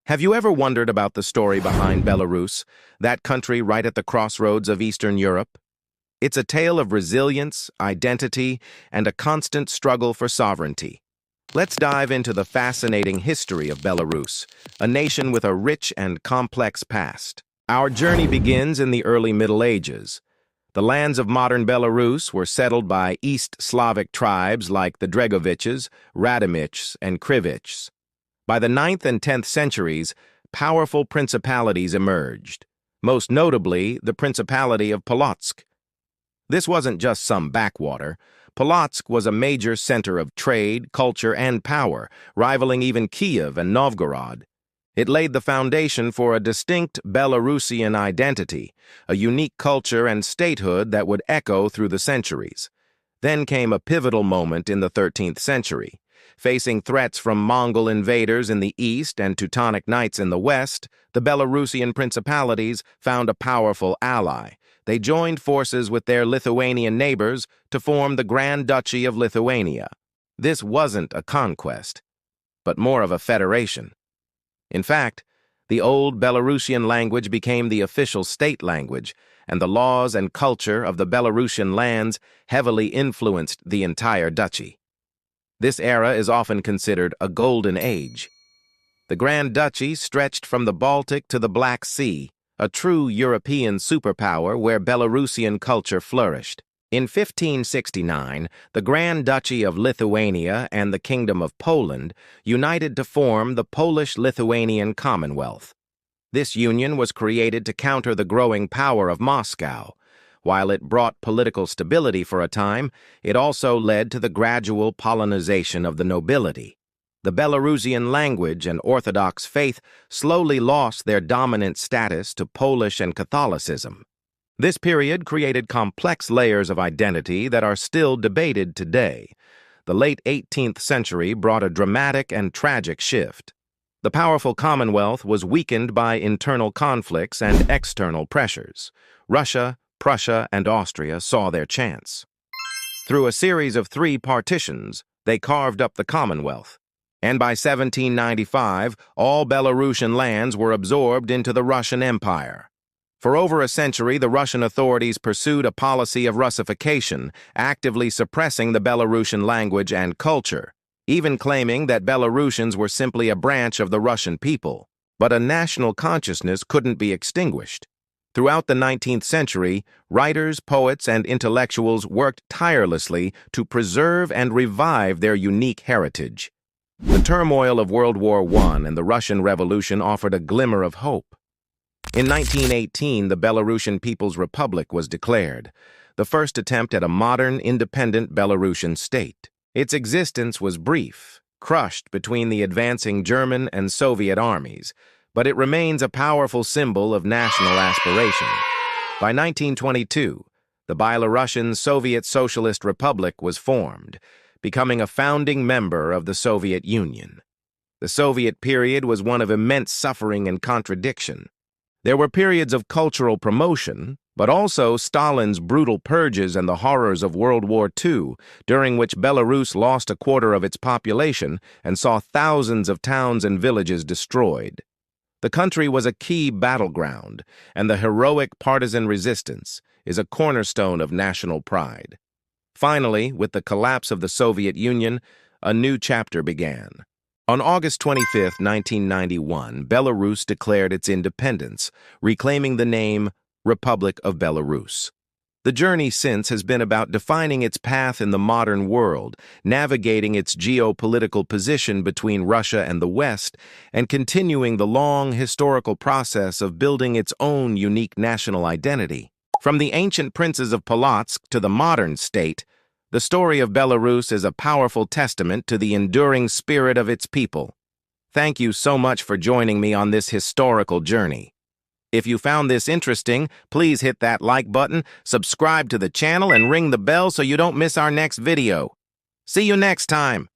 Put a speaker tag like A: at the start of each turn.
A: Have you ever wondered about the story behind Belarus, that country right at the crossroads of Eastern Europe? It's a tale of resilience, identity, and a constant struggle for sovereignty. Let's dive into the fascinating history of Belarus, a nation with a rich and complex past. Our journey begins in the early Middle Ages. The lands of modern Belarus were settled by East Slavic tribes like the Dregoviches, Radimichs, and Krivichs. By the 9th and 10th centuries, powerful principalities emerged, most notably the Principality of Polotsk. This wasn't just some backwater. Polotsk was a major center of trade, culture, and power, rivaling even Kiev and Novgorod. It laid the foundation for a distinct Belarusian identity, a unique culture and statehood that would echo through the centuries. Then came a pivotal moment in the 13th century. Facing threats from Mongol invaders in the east and Teutonic Knights in the west, the Belarusian principalities found a powerful ally. They joined forces with their Lithuanian neighbors to form the Grand Duchy of Lithuania. This wasn't a conquest, but more of a federation. In fact, the old Belarusian language became the official state language, and the laws and culture of the Belarusian lands heavily influenced the entire duchy. This era is often considered a golden age. The Grand Duchy stretched from the Baltic to the Black Sea, a true European superpower where Belarusian culture flourished. In 1569, the Grand Duchy of Lithuania and the Kingdom of Poland united to form the Polish-Lithuanian Commonwealth. This union was created to counter the growing power of Moscow. While it brought political stability for a time, it also led to the gradual Polonization of the nobility. The Belarusian language and Orthodox faith slowly lost their dominant status to Polish and Catholicism. This period created complex layers of identity that are still debated today. The late 18th century brought a dramatic and tragic shift. The powerful Commonwealth was weakened by internal conflicts and external pressures. Russia, Prussia, and Austria saw their chance. Through a series of 3 partitions, they carved up the Commonwealth. And by 1795, all Belarusian lands were absorbed into the Russian Empire. For over a century, the Russian authorities pursued a policy of Russification, actively suppressing the Belarusian language and culture, even claiming that Belarusians were simply a branch of the Russian people. But a national consciousness couldn't be extinguished. Throughout the 19th century, writers, poets, and intellectuals worked tirelessly to preserve and revive their unique heritage. The turmoil of World War I and the Russian Revolution offered a glimmer of hope. In 1918, the Belarusian People's Republic was declared, the first attempt at a modern, independent Belarusian state. Its existence was brief, crushed between the advancing German and Soviet armies, but it remains a powerful symbol of national aspiration. By 1922, the Belarusian Soviet Socialist Republic was formed, becoming a founding member of the Soviet Union. The Soviet period was one of immense suffering and contradiction. There were periods of cultural promotion, but also Stalin's brutal purges and the horrors of World War II, during which Belarus lost a quarter of its population and saw thousands of towns and villages destroyed. The country was a key battleground, and the heroic partisan resistance is a cornerstone of national pride. Finally, with the collapse of the Soviet Union, a new chapter began. On August 25, 1991, Belarus declared its independence, reclaiming the name Republic of Belarus. The journey since has been about defining its path in the modern world, navigating its geopolitical position between Russia and the West, and continuing the long historical process of building its own unique national identity. From the ancient princes of Polotsk to the modern state, the story of Belarus is a powerful testament to the enduring spirit of its people. Thank you so much for joining me on this historical journey. If you found this interesting, please hit that like button, subscribe to the channel, and ring the bell so you don't miss our next video. See you next time.